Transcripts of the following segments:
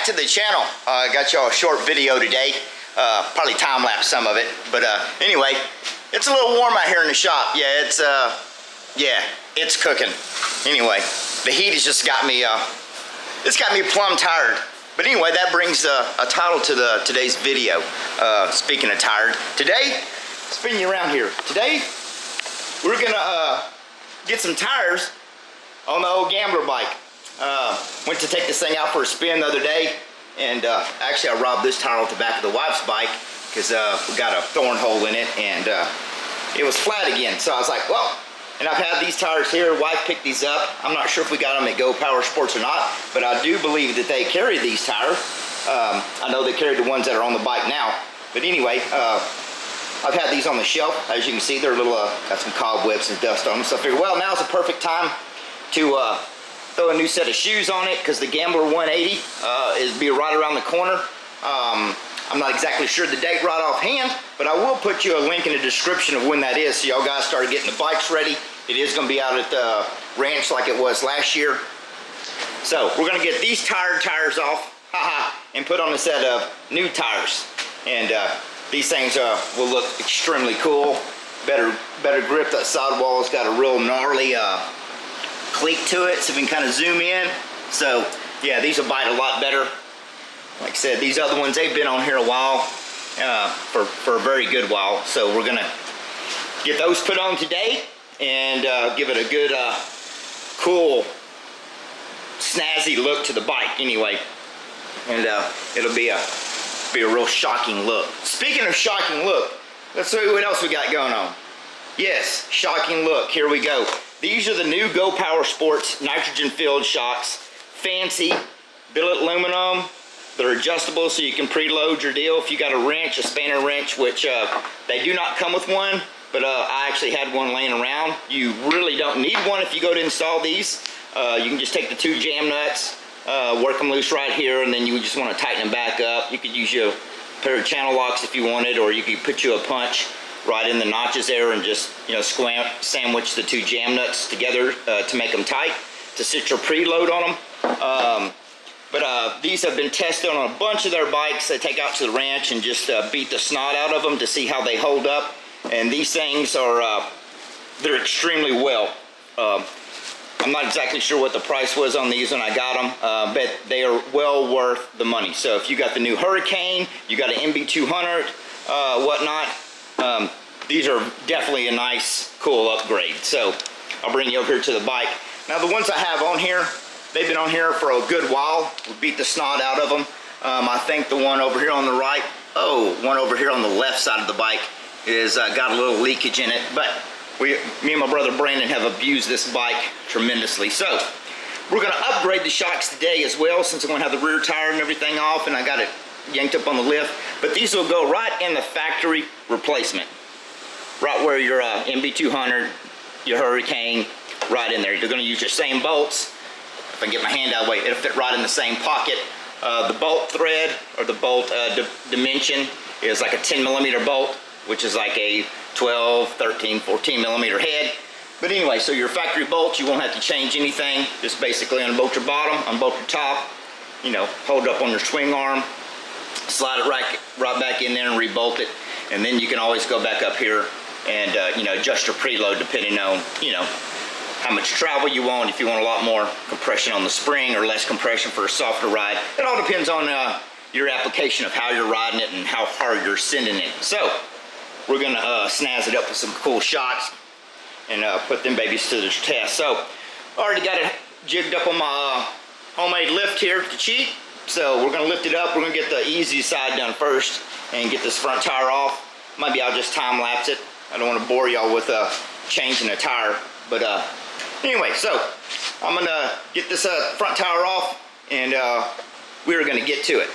to the channel. I got y'all a short video today. Probably time-lapse some of it. But anyway, it's a little warm out here in the shop. Yeah, it's cooking. Anyway, the heat has just got me, it's got me plumb tired. But anyway, that brings a title to today's video. Speaking of tired, today, spin you around here. Today, we're gonna get some tires on the old Gambler bike. Went to take this thing out for a spin the other day, and actually I robbed this tire off the back of the wife's bike because we got a thorn hole in it, and it was flat again. So I was like, well, and I've had these tires here. Wife picked these up. I'm not sure if we got them at Go Power Sports or not, but I do believe that they carry these tires. I know they carry the ones that are on the bike now. But anyway, I've had these on the shelf. As you can see, they're a little, got some cobwebs and dust on them. So I figured, well, now's the perfect time to throw a new set of shoes on it, because the Gambler 180 is be right around the corner. I'm not exactly sure the date right offhand, but I will put you a link in the description of when that is, so y'all guys start getting the bikes ready. It is going to be out at the ranch like it was last year. So we're going to get these tires off, and put on a set of new tires. And these things will look extremely cool. Better grip. That sidewall's got a real gnarly cleat to it, so we can kind of zoom in. So yeah, these will bite a lot better. Like I said, these other ones, they've been on here a while, for a very good while. So we're gonna get those put on today and give it a good, cool, snazzy look to the bike anyway. And it'll be a real shocking look. Speaking of shocking look, let's see what else we got going on. Yes, shocking look, here we go. These are the new Go Power Sports nitrogen filled shocks. Fancy, billet aluminum. They're adjustable so you can preload your deal. If you got a wrench, a spanner wrench, which they do not come with one, but I actually had one laying around. You really don't need one if you go to install these. You can just take the two jam nuts, work them loose right here, and then you just want to tighten them back up. You could use your pair of channel locks if you wanted, or you could put you a punch right in the notches there and just, you know, sandwich the two jam nuts together to make them tight, to sit your preload on them. But these have been tested on a bunch of their bikes. They take out to the ranch and just beat the snot out of them to see how they hold up. And these things are, they're extremely well. I'm not exactly sure what the price was on these when I got them, but they are well worth the money. So if you got the new Hurricane, you got an MB200, whatnot, these are definitely a nice, cool upgrade. So I'll bring you over here to the bike. Now the ones I have on here, they've been on here for a good while. We beat the snot out of them. I think the one over here on the right, one over here on the left side of the bike is got a little leakage in it. But me and my brother Brandon have abused this bike tremendously. So we're gonna upgrade the shocks today as well, since I'm gonna have the rear tire and everything off, and I got it yanked up on the lift. But these will go right in the factory replacement. Right where your MB200, your Hurricane, right in there. You're gonna use your same bolts. If I can get my hand out of the way, it'll fit right in the same pocket. The bolt thread, or the bolt dimension, is like a 10mm bolt, which is like a 12, 13, 14mm head. But anyway, so your factory bolts, you won't have to change anything. Just basically unbolt your bottom, unbolt your top, you know, hold it up on your swing arm, slide it right back in there and rebolt it. And then you can always go back up here and you know, adjust your preload depending on, you know, how much travel you want. If you want a lot more compression on the spring or less compression for a softer ride. It all depends on your application of how you're riding it and how hard you're sending it. So we're gonna snazz it up with some cool shots and put them babies to the test. So I already got it jigged up on my homemade lift here to cheat. So we're gonna lift it up. We're gonna get the easy side done first and get this front tire off. Maybe I'll just time lapse it. I don't want to bore y'all with changing a tire, but anyway, so I'm gonna get this front tire off, and we're gonna get to it.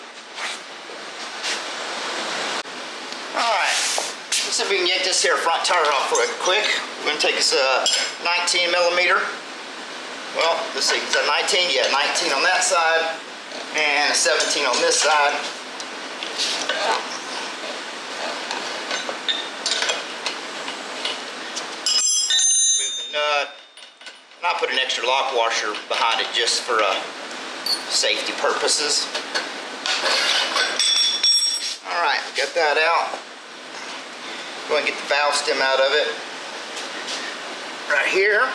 All right, let's see if we can get this here front tire off real quick. We're gonna take us a 19mm. Well, let's see, is that 19? Yeah, 19 on that side, and a 17 on this side. Nut, and I put an extra lock washer behind it just for safety purposes. Alright, got that out. Go and get the valve stem out of it. Right here.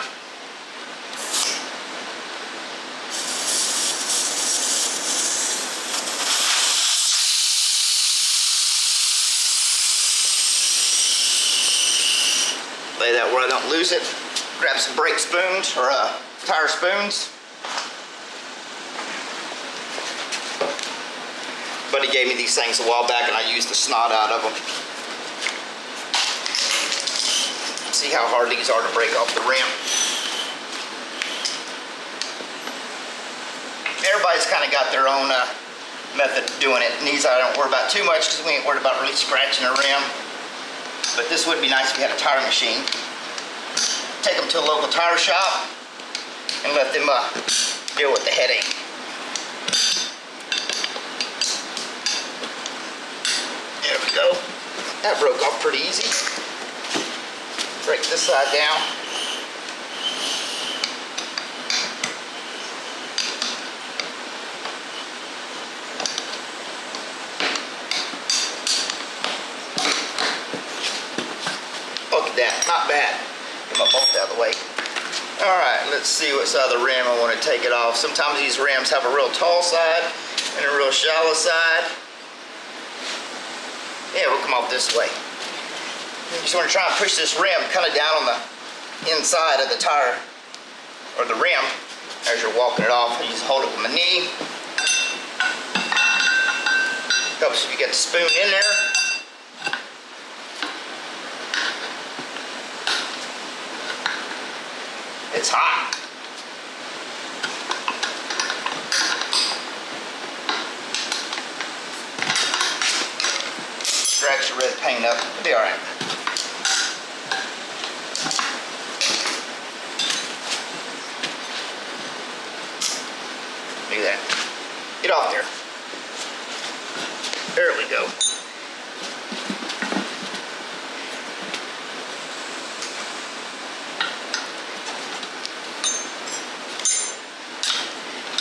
Lay that where I don't lose it. Grab some brake spoons or tire spoons. Buddy gave me these things a while back and I used the snot out of them. See how hard these are to break off the rim. Everybody's kind of got their own method of doing it. And these I don't worry about too much because we ain't worried about really scratching the rim. But this would be nice if we had a tire machine. Take them to a local tire shop and let them deal with the headache. There we go. That broke off pretty easy. Break this side down. Look at that, not bad. Get my bolt out of the way. Alright, let's see what side of the rim I want to take it off. Sometimes these rims have a real tall side and a real shallow side. Yeah, we'll come off this way. You just want to try and push this rim kind of down on the inside of the tire or the rim as you're walking it off. You just hold it with my knee. Helps if you get the spoon in there. It's hot. Scratch the red paint up. It'll be alright. Look at that. Get off there. There we go.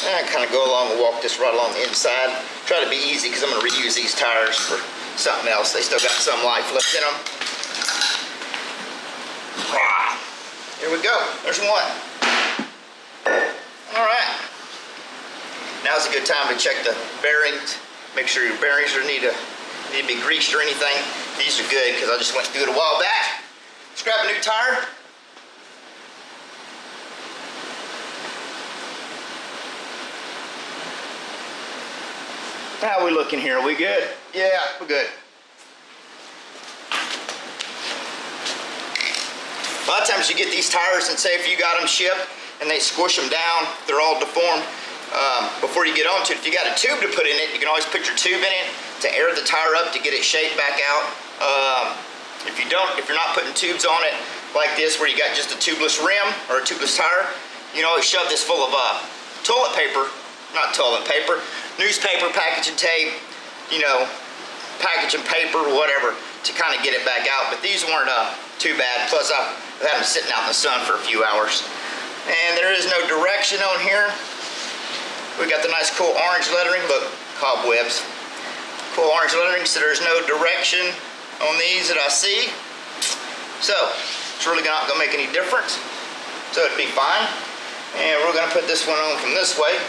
And I kind of go along and walk this right along the inside. Try to be easy because I'm going to reuse these tires for something else. They still got some life left in them. Here we go. There's one. Alright. Now's a good time to check the bearings. Make sure your bearings need to be greased or anything. These are good because I just went through it a while back. Let's grab a new tire. How are we looking here? Are we good? Yeah, we're good. A lot of times you get these tires and say if you got them shipped and they squish them down, they're all deformed before you get onto it. If you got a tube to put in it, you can always put your tube in it to air the tire up to get it shaped back out. If you're not putting tubes on it like this where you got just a tubeless rim or a tubeless tire, you can always shove this full of toilet paper, not toilet paper, newspaper, packaging tape, you know, packaging paper, whatever, to kind of get it back out. But these weren't too bad. Plus, I've had them sitting out in the sun for a few hours. And there is no direction on here. We got the nice cool orange lettering. Look, cobwebs. Cool orange lettering, so there's no direction on these that I see. So, it's really not going to make any difference. So it'd be fine. And we're going to put this one on from this way.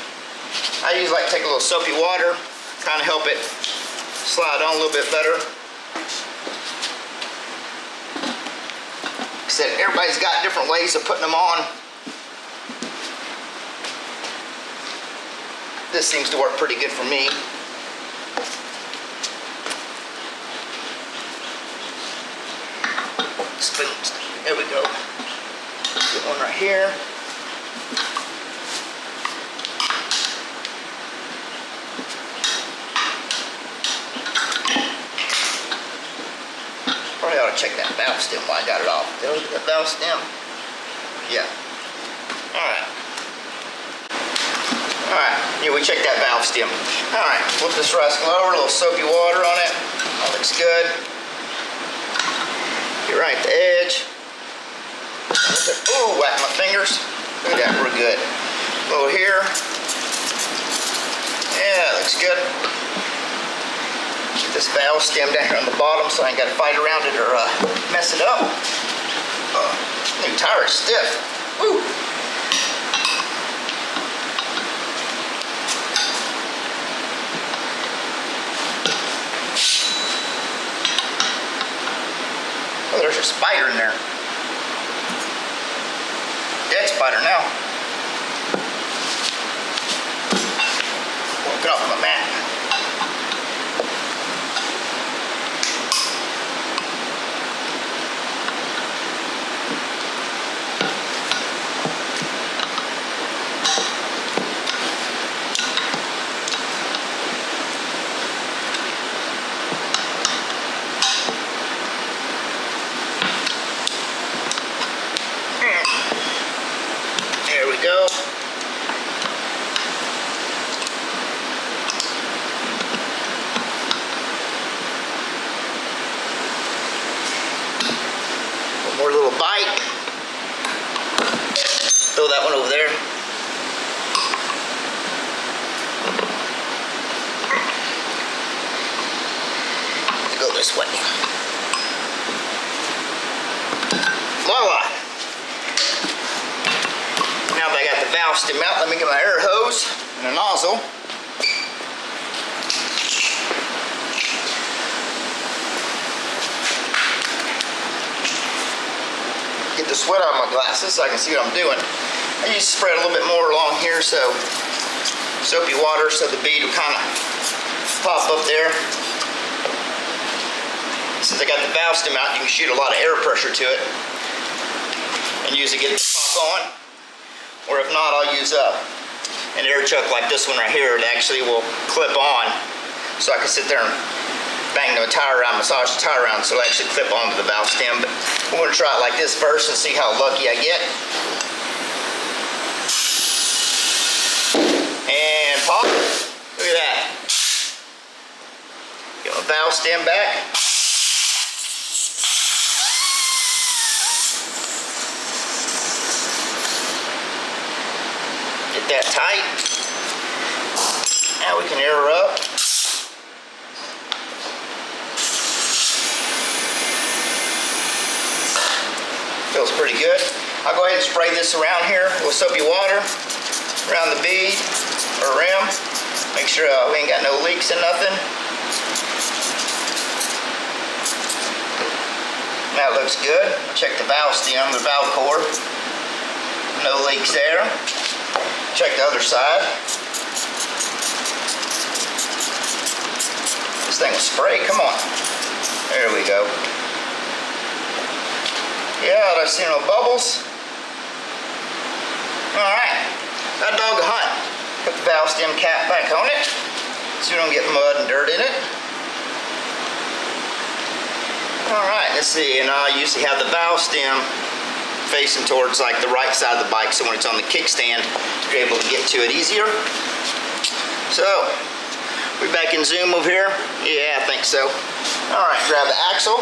I usually like to take a little soapy water, kind of help it slide on a little bit better. Like I said, everybody's got different ways of putting them on. This seems to work pretty good for me. Spoons. There we go. Get one right here. Probably ought to check that valve stem while I got it off. Did I look at that valve stem? Yeah. Alright. Alright, yeah, we checked that valve stem. Alright, flip this rascal over, a little soapy water on it. That looks good. Get right at the edge. Oh, whack my fingers. Look at that, we're good. A little here. Yeah, looks good. Get this valve stem down here on the bottom so I ain't got to fight around it or mess it up. New tire is stiff. Woo! Oh, there's a spider in there. Dead spider now. Well, get off my mat. There we go. One more little bite. Throw that one over there. Go this way. Voila. Now that I got the valve stem out, let me get my air hose and a nozzle. Get the sweat out of my glasses so I can see what I'm doing. I usually spread a little bit more along here, so soapy water so the bead will kind of pop up there. Since I got the valve stem out, you can shoot a lot of air pressure to it and usually get it to pop on. Or if not, I'll use an air chuck like this one right here. It actually will clip on, so I can sit there and bang the tire around, massage the tire around, so it'll actually clip onto the valve stem. But we're going to try it like this first and see how lucky I get. And pop. Look at that. Get my valve stem back. That tight. Now we can air her up. Feels pretty good. I'll go ahead and spray this around here with soapy water around the bead or rim. Make sure we ain't got no leaks and nothing. That looks good. Check the valve stem, the valve core. No leaks there. Check the other side. This thing will spray, come on. There we go. Yeah, I see no bubbles. Alright, that dog a hunt. Put the valve stem cap back on it so you don't get mud and dirt in it. Alright, let's see, and I usually have the valve stem facing towards like the right side of the bike, so when it's on the kickstand you're able to get to it easier. So we back in zoom over here? Yeah, I think so. Alright, grab the axle.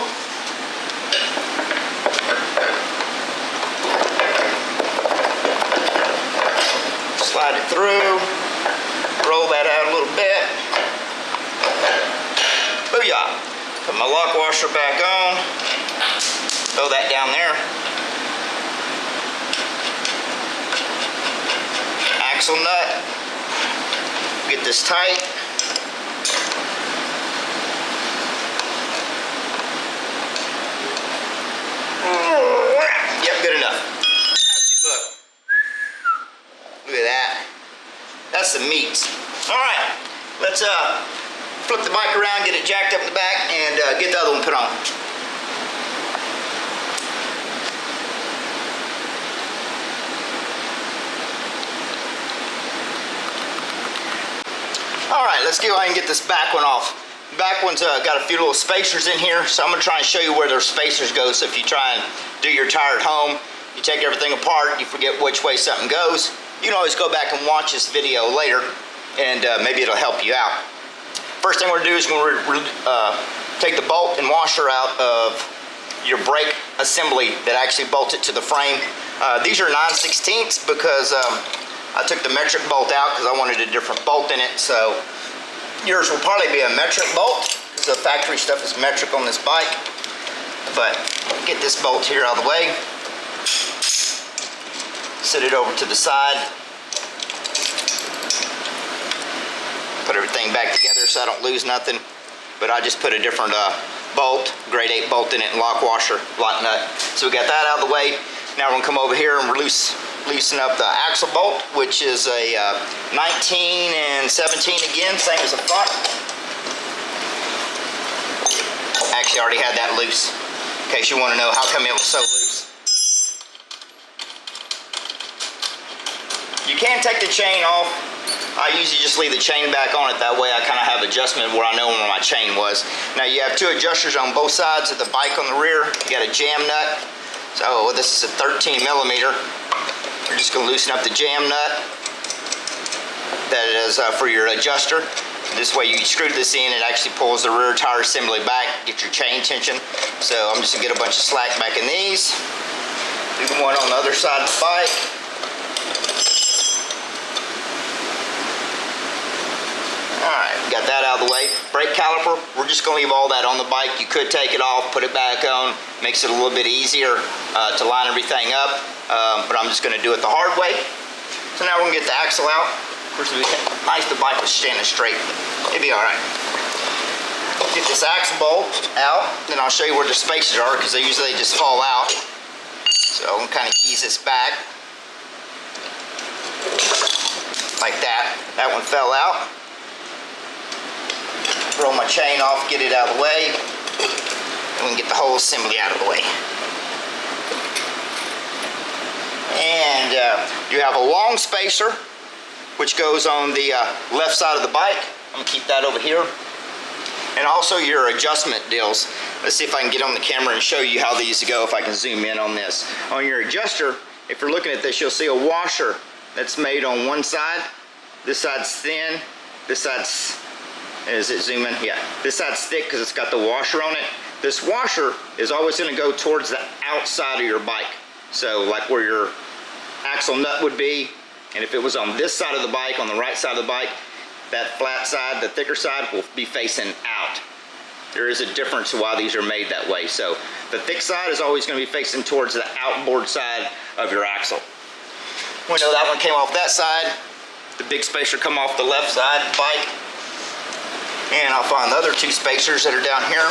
Slide it through. Roll that out a little bit. Booyah! Put my lock washer back on. Throw that down there. Axle nut. Get this tight. Yep, good enough. How's she look? Look at that. That's the meats. Alright, let's flip the bike around, get it jacked up in the back, and get the other one put on. Alright, let's go ahead and get this back one off. The back one's got a few little spacers in here, so I'm going to try and show you where those spacers go. So if you try and do your tire at home, you take everything apart, you forget which way something goes, you can always go back and watch this video later, and maybe it'll help you out. First thing we're going to do is we're going to take the bolt and washer out of your brake assembly that actually bolts it to the frame. These are 9/16 because I took the metric bolt out because I wanted a different bolt in it. So yours will probably be a metric bolt because the factory stuff is metric on this bike. But get this bolt here out of the way. Set it over to the side. Put everything back together so I don't lose nothing. But I just put a different bolt, grade 8 bolt in it, and lock washer, lock nut. So we got that out of the way. Now we're gonna come over here and loosen up the axle bolt, which is a 19 and 17 again, same as the front. Actually, I already had that loose, in case you want to know how come it was so loose. You can take the chain off. I usually just leave the chain back on it. That way I kind of have adjustment where I know where my chain was. Now you have 2 adjusters on both sides of the bike on the rear. You got a jam nut. So this is a 13 millimeter. You're just going to loosen up the jam nut. That is for your adjuster. This way you screw this in, it actually pulls the rear tire assembly back, get your chain tension. So I'm just going to get a bunch of slack back in these. Do one on the other side of the bike. Alright, got that out of the way. Brake caliper, we're just going to leave all that on the bike. You could take it off, put it back on. Makes it a little bit easier to line everything up. But I'm just going to do it the hard way. So now we're going to get the axle out. Of course, it'd be nice if the bike was standing straight. It'd be alright. Get this axle bolt out. Then I'll show you where the spacers are because they usually just fall out. So I'm going to kind of ease this back. Like that. That one fell out. Throw my chain off, get it out of the way, and we can get the whole assembly out of the way. And you have a long spacer, which goes on the left side of the bike. I'm gonna keep that over here. And also your adjustment deals. Let's see if I can get on the camera and show you how these go if I can zoom in on this. On your adjuster, if you're looking at this, you'll see a washer that's made on one side. This side's thin, this side's, is it zoom in? Yeah. This side's thick because it's got the washer on it. This washer is always going to go towards the outside of your bike. So like where your axle nut would be, and if it was on this side of the bike, on the right side of the bike, that flat side, the thicker side, will be facing out. There is a difference why these are made that way. So the thick side is always going to be facing towards the outboard side of your axle. We know that one came off that side. The big spacer come off the left side of the bike. And I'll find the other 2 spacers that are down here,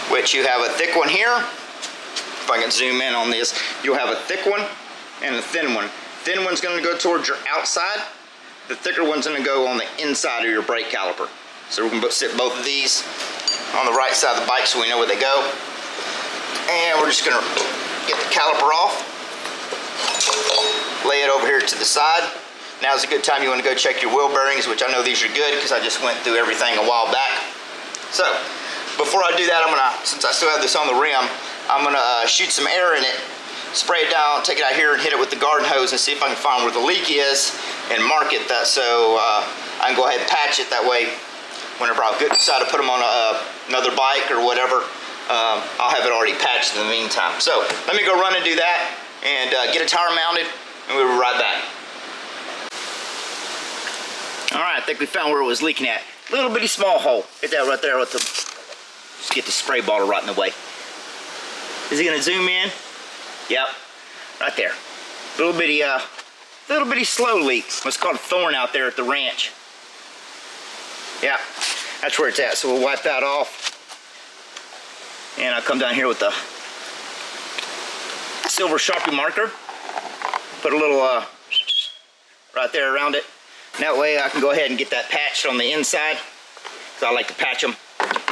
which you have a thick one here. If I can zoom in on this, you'll have a thick one and a thin one. Thin one's going to go towards your outside. The thicker one's going to go on the inside of your brake caliper. So we're going to sit both of these on the right side of the bike so we know where they go. And we're just going to get the caliper off, lay it over here to the side. Now's a good time you want to go check your wheel bearings, which I know these are good because I just went through everything a while back. So before I do that, I'm gonna, since I still have this on the rim, I'm gonna shoot some air in it, spray it down, take it out here and hit it with the garden hose and see if I can find where the leak is and mark it that so I can go ahead and patch it. That way, whenever I decide to put them on another bike or whatever, I'll have it already patched in the meantime. So let me go run and do that and get a tire mounted, and we'll be right back. Alright, I think we found where it was leaking at. Little bitty small hole. Get that right there with the, just get the spray bottle right in the way. Is he gonna zoom in? Yep, right there. Little bitty slow leak. What's called a thorn out there at the ranch. Yeah, that's where it's at. So we'll wipe that off. And I'll come down here with the silver Sharpie marker. Put a little right there around it. And that way I can go ahead and get that patched on the inside. So I like to patch them.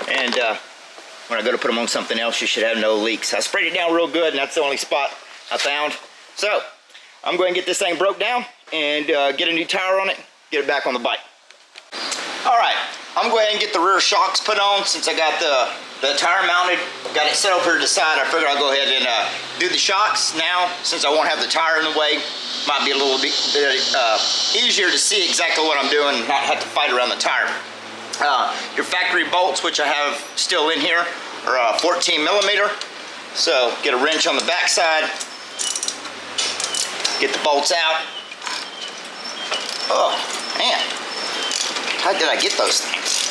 And when I go to put them on something else, you should have no leaks. I sprayed it down real good, and that's the only spot I found. So I'm going to get this thing broke down and get a new tire on it, get it back on the bike. Alright, I'm going to go ahead and get the rear shocks put on since I got the tire mounted, got it set over here to the side. I figured I'll go ahead and do the shocks now since I won't have the tire in the way. Might be a little bit easier to see exactly what I'm doing and not have to fight around the tire. Your factory bolts, which I have still in here, are 14 millimeter. So get a wrench on the back side, get the bolts out. Oh man, heck did I get those things?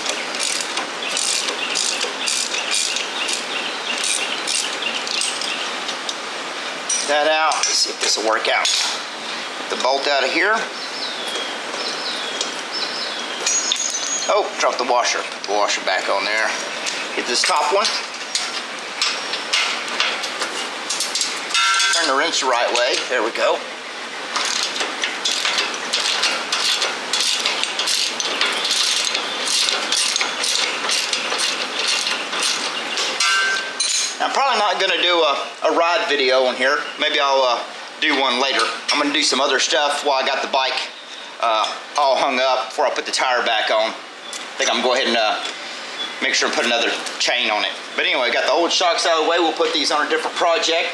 That out. Let's see if this will work out. Get the bolt out of here. Oh, drop the washer. Put the washer back on there. Get this top one. Turn the wrench the right way. There we go. I'm probably not going to do a ride video on here. Maybe I'll do one later. I'm going to do some other stuff while I got the bike all hung up before I put the tire back on. I think I'm going to go ahead and make sure and put another chain on it. But anyway, got the old shocks out of the way. We'll put these on a different project.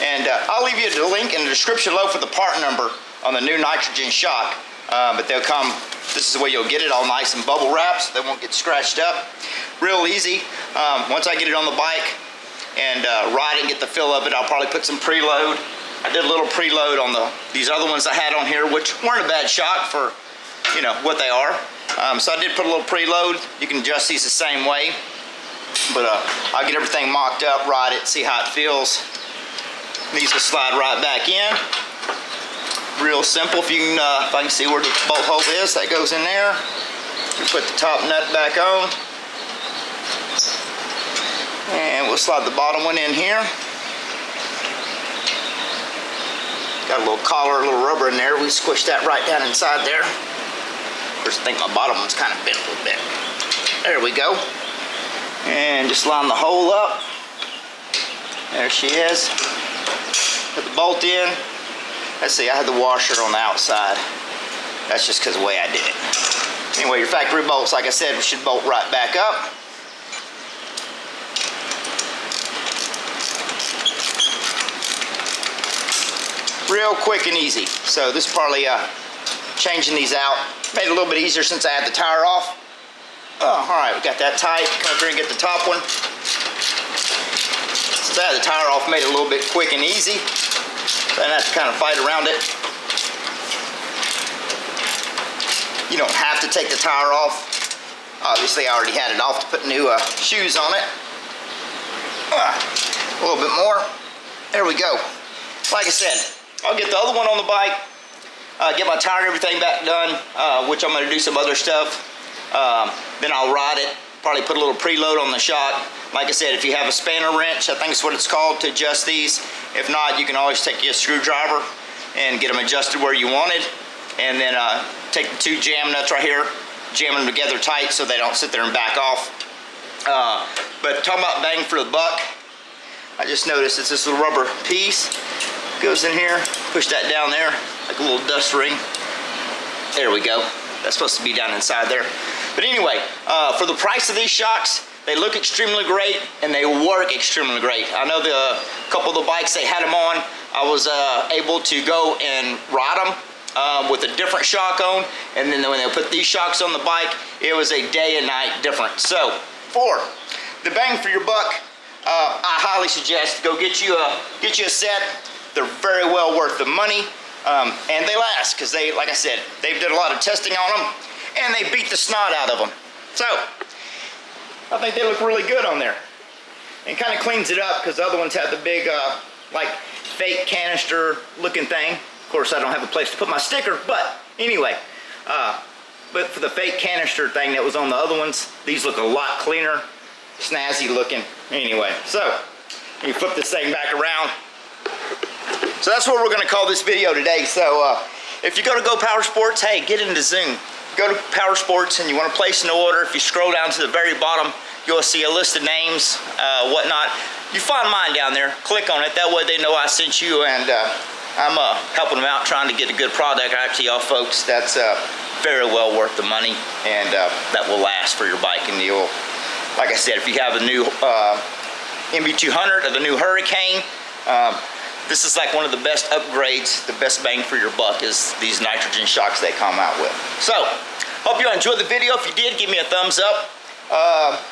And I'll leave you the link in the description below for the part number on the new nitrogen shock. But they'll come, this is the way you'll get it, all nice and bubble wrapped so they won't get scratched up. Real easy. Once I get it on the bike and ride it and get the feel of it, I'll probably put some preload. I did a little preload on these other ones I had on here, which weren't a bad shock for, you know, what they are. So I did put a little preload. You can adjust these the same way. But I'll get everything mocked up, ride it, see how it feels. These will slide right back in. Real simple. If you can, if I can see where the bolt hole is, that goes in there. You put the top nut back on. And we'll slide the bottom one in here. Got a little collar, a little rubber in there. We squish that right down inside there. First, I think my bottom one's kind of bent a little bit. There we go. And just line the hole up. There she is. Put the bolt in. Let's see, I had the washer on the outside. That's just because of the way I did it. Anyway, your factory bolts, like I said, should bolt right back up. Real quick and easy. So this is probably changing these out. Made it a little bit easier since I had the tire off. Oh, all right, we got that tight. Come through and get the top one. Since I had the tire off, made it a little bit quick and easy. So I didn't have to kind of fight around it. You don't have to take the tire off. Obviously, I already had it off to put new shoes on it. A little bit more. There we go. Like I said, I'll get the other one on the bike, get my tire and everything back done, which I'm going to do some other stuff. Then I'll ride it, probably put a little preload on the shock. Like I said, if you have a spanner wrench, I think it's what it's called, to adjust these. If not, you can always take your screwdriver and get them adjusted where you wanted. And then take the two jam nuts right here, jam them together tight so they don't sit there and back off. But talking about bang for the buck, I just noticed it's this little rubber piece. Goes in here, push that down there, like a little dust ring. There we go. That's supposed to be down inside there. But anyway, for the price of these shocks, they look extremely great and they work extremely great. I know the couple of the bikes they had them on, I was able to go and ride them with a different shock on, and then when they put these shocks on the bike, it was a day and night difference. So for the bang for your buck, I highly suggest go get you a set. They're very well worth the money, and they last because they, like I said, they've did a lot of testing on them, and they beat the snot out of them. So I think they look really good on there, and kind of cleans it up because the other ones have the big like fake canister looking thing. Of course, I don't have a place to put my sticker, but anyway, but for the fake canister thing that was on the other ones, these look a lot cleaner, snazzy looking. Anyway, so you flip this thing back around. So that's what we're going to call this video today. So if you go to Go Power Sports, hey, get into Zoom. Go to Power Sports and you want to place an order. If you scroll down to the very bottom, you'll see a list of names, whatnot. You find mine down there. Click on it. That way they know I sent you, and I'm helping them out, trying to get a good product out to y'all folks. That's very well worth the money, and that will last for your bike. And you'll, like I said, if you have a new MB200 or the new Hurricane, this is like one of the best upgrades, the best bang for your buck is these nitrogen shocks they come out with. So, hope you enjoyed the video. If you did, give me a thumbs up.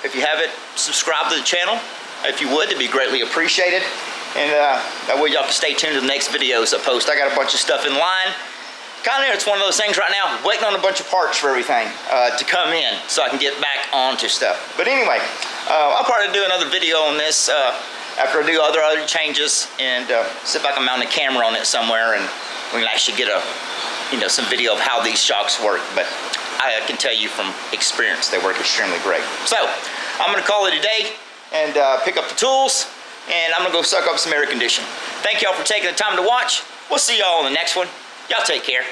If you haven't, subscribe to the channel. If you would, it'd be greatly appreciated. And that way y'all can stay tuned to the next videos I post. I got a bunch of stuff in line. kind of, it's one of those things right now, waiting on a bunch of parts for everything to come in so I can get back onto stuff. But anyway, I'll probably do another video on this after I do other changes and see if I can mount a camera on it somewhere and we can actually get a, some video of how these shocks work. But I can tell you from experience, they work extremely great. So I'm gonna call it a day and pick up the tools, and I'm gonna go suck up some air conditioning. Thank y'all for taking the time to watch. We'll see y'all in the next one. Y'all take care.